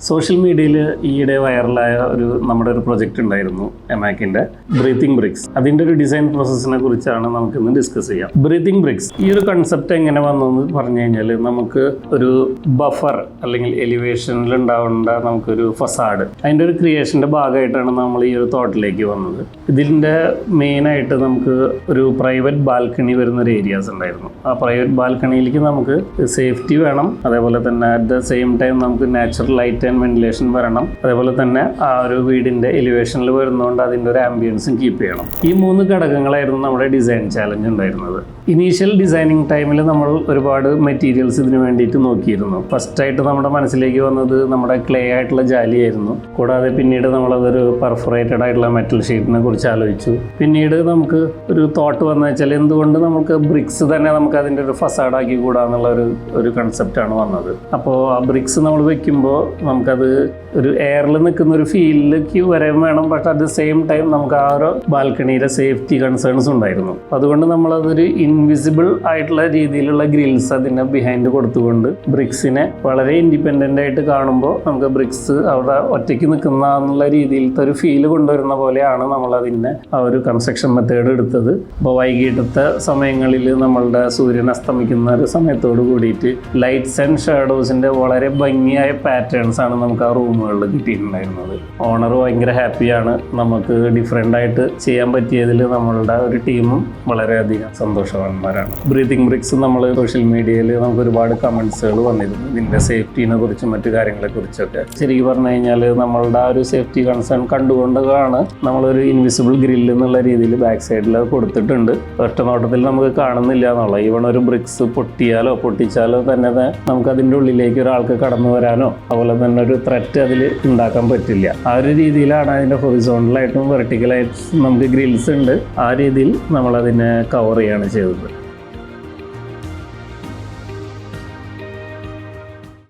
Social മീഡിയയിൽ ഈയിടെ വൈറലായ നമ്മുടെ ഒരു പ്രൊജക്റ്റ് ഉണ്ടായിരുന്നു എമാക്കിൻ്റെ ബ്രീത്തിങ് ബ്രിക്സ്. അതിൻ്റെ ഒരു ഡിസൈൻ പ്രോസസ്സിനെ കുറിച്ചാണ് നമുക്കിന്ന് ഡിസ്കസ് ചെയ്യാം. ബ്രീത്തിങ് ബ്രിക്സ് ഈ ഒരു കൺസെപ്റ്റ് എങ്ങനെ വന്നെന്ന് പറഞ്ഞു കഴിഞ്ഞാൽ, നമുക്ക് ഒരു ബഫർ അല്ലെങ്കിൽ എലിവേഷനിൽ ഉണ്ടാവേണ്ട നമുക്കൊരു ഫസാഡ്, അതിൻ്റെ ഒരു ക്രിയേഷൻ്റെ ഭാഗമായിട്ടാണ് നമ്മൾ ഈ ഒരു തോട്ടിലേക്ക് വന്നത്. ഇതിൻ്റെ മെയിനായിട്ട് നമുക്ക് ഒരു പ്രൈവറ്റ് ബാൽക്കണി വരുന്നൊരു ഏരിയാസ് ഉണ്ടായിരുന്നു. ആ പ്രൈവറ്റ് ബാൽക്കണിയിലേക്ക് നമുക്ക് സേഫ്റ്റി വേണം, അതേപോലെ തന്നെ അറ്റ് ദ സെയിം ടൈം നമുക്ക് നാച്ചുറൽ ലൈറ്റ് ആൻഡ് വെന്റിലേഷൻ വരണം, അതേപോലെ തന്നെ ആ ഒരു വീടിൻ്റെ എലിവേഷനിൽ വരുന്നതുകൊണ്ട് അതിൻ്റെ ഒരു ആംബിയൻസും കീപ്പ് ചെയ്യണം. ഈ 3 ഘടകങ്ങളായിരുന്നു നമ്മുടെ ഡിസൈൻ ചാലഞ്ച് ഉണ്ടായിരുന്നത്. ഇനീഷ്യൽ ഡിസൈനിങ് ടൈമിൽ നമ്മൾ ഒരുപാട് മെറ്റീരിയൽസ് ഇതിന് വേണ്ടിയിട്ട് നോക്കിയിരുന്നു. ഫസ്റ്റായിട്ട് നമ്മുടെ മനസ്സിലേക്ക് വന്നത് നമ്മുടെ ക്ലേ ആയിട്ടുള്ള ജാലിയായിരുന്നു. കൂടാതെ പിന്നീട് നമ്മളതൊരു പെർഫറേറ്റഡ് ആയിട്ടുള്ള മെറ്റൽ ഷീറ്റിനെ കുറിച്ച് ആലോചിച്ചു. പിന്നീട് നമുക്ക് ഒരു തോട്ട് വന്നു വെച്ചാൽ, എന്തുകൊണ്ട് നമുക്ക് ബ്രിക്സ് തന്നെ നമുക്ക് അതിൻ്റെ ഒരു ഫസാഡാക്കി കൂടാന്നുള്ള ഒരു കൺസെപ്റ്റാണ് വന്നത്. അപ്പോൾ ആ ബ്രിക്സ് നമ്മൾ വെക്കുമ്പോൾ നമുക്കത് ഒരു എയറിൽ നിൽക്കുന്ന ഒരു ഫീലിലേക്ക് വരാൻ വേണം. But at the same time നമുക്ക് ആ ഒരു ബാൽക്കണിയിലെ സേഫ്റ്റി കൺസേൺസ് ഉണ്ടായിരുന്നു. അതുകൊണ്ട് നമ്മളതൊരു ഇൻവിസിബിൾ ആയിട്ടുള്ള രീതിയിലുള്ള ഗ്രിൽസ് അതിൻ്റെ ബിഹൈൻഡ് കൊടുത്തുകൊണ്ട് ബ്രിക്സിനെ വളരെ ഇൻഡിപെൻഡൻ്റ് ആയിട്ട് കാണുമ്പോൾ നമുക്ക് ബ്രിക്സ് അവിടെ ഒറ്റയ്ക്ക് നിൽക്കുന്ന എന്നുള്ള രീതിയിലത്തെ ഒരു ഫീല് കൊണ്ടുവരുന്ന പോലെയാണ് നമ്മളതിൻ്റെ ആ ഒരു കൺസ്ട്രക്ഷൻ മെത്തേഡ് എടുത്തത്. അപ്പോൾ വൈകിട്ടത്തെ സമയങ്ങളിൽ നമ്മളുടെ സൂര്യൻ അസ്തമിക്കുന്ന ഒരു സമയത്തോട് കൂടിയിട്ട് ലൈറ്റ്സ് ആൻഡ് ഷാഡോസിൻ്റെ വളരെ ഭംഗിയായ പാറ്റേൺസ് ആണ് നമുക്ക് ആ റൂമുകളിൽ കിട്ടിയിട്ടുണ്ടായിരുന്നത്. ഓണർ ഭയങ്കര ഹാപ്പിയാണ്. നമുക്ക് ഡിഫറെൻ്റ് ആയിട്ട് ചെയ്യാൻ പറ്റിയതിൽ നമ്മളുടെ ഒരു ടീമും വളരെയധികം സന്തോഷവാന്മാരാണ്. ബ്രീത്തിങ് ബ്രിക്സ് നമ്മൾ സോഷ്യൽ മീഡിയയിൽ നമുക്ക് ഒരുപാട് കമൻസുകൾ വന്നിരുന്നു ഇതിൻ്റെ സേഫ്റ്റീനെ കുറിച്ചും മറ്റു കാര്യങ്ങളെക്കുറിച്ചൊക്കെ. ശരിക്കും പറഞ്ഞു കഴിഞ്ഞാൽ നമ്മളുടെ ആ ഒരു സേഫ്റ്റി കൺസേൺ കണ്ടുകൊണ്ടാണ് നമ്മളൊരു ഇൻവിസിബിൾ ഗ്രില്ല് എന്നുള്ള രീതിയിൽ ബാക്ക് സൈഡിൽ കൊടുത്തിട്ടുണ്ട്. ഒറ്റ നോട്ടത്തിൽ നമുക്ക് കാണുന്നില്ല എന്നുള്ള, ഈവൺ ഒരു ബ്രിക്സ് പൊട്ടിച്ചാലോ തന്നെ നമുക്കതിൻ്റെ ഉള്ളിലേക്ക് ഒരാൾക്ക് കടന്നു വരാനോ അതുപോലെ തന്നെ ഒരു ത്രെറ്റ് അതിൽ ഉണ്ടാക്കാൻ പറ്റില്ല. ആ ഒരു രീതിയിലാണ് അതിൻ്റെ ഹൊറിസോണ്ടലായിട്ടും വെർട്ടിക്കലായിട്ടും നമുക്ക് ഗ്രിൽസ് ഉണ്ട്. ആ രീതിയിൽ നമ്മളതിനെ കവർ ചെയ്യാണ് ചെയ്തത്.